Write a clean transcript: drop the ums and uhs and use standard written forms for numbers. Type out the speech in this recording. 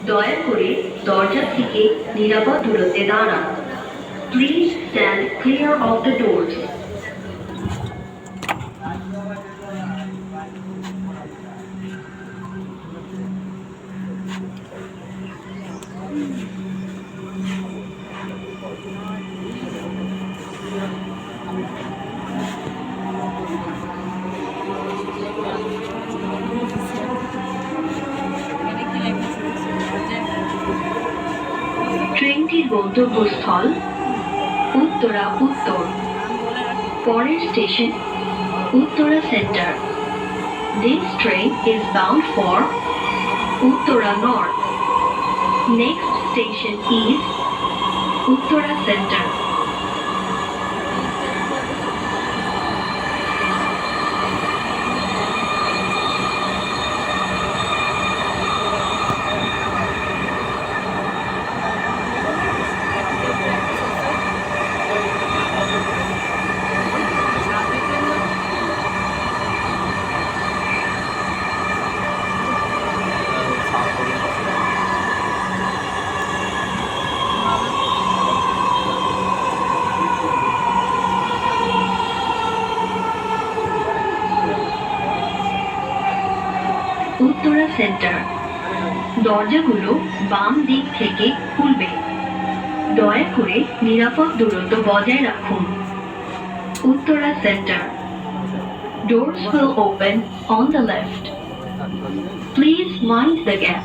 দয়া করে দরজা থেকে নিরাপদ দূরত্বে দাঁড়ান। Please stand clear of the doors. ট্রেনটির গন্তব্যস্থল উত্তরা উত্তর। পরের station Uttara centre. This train is bound for Uttara North. Next station is Uttara Center. Uttara centre. দরজাগুলো বাম দিক থেকে খুলবে। দয়া করে নিরাপদ দূরত্ব বজায় রাখুন। Uttara centre. Doors will open on the left. Please mind the gap.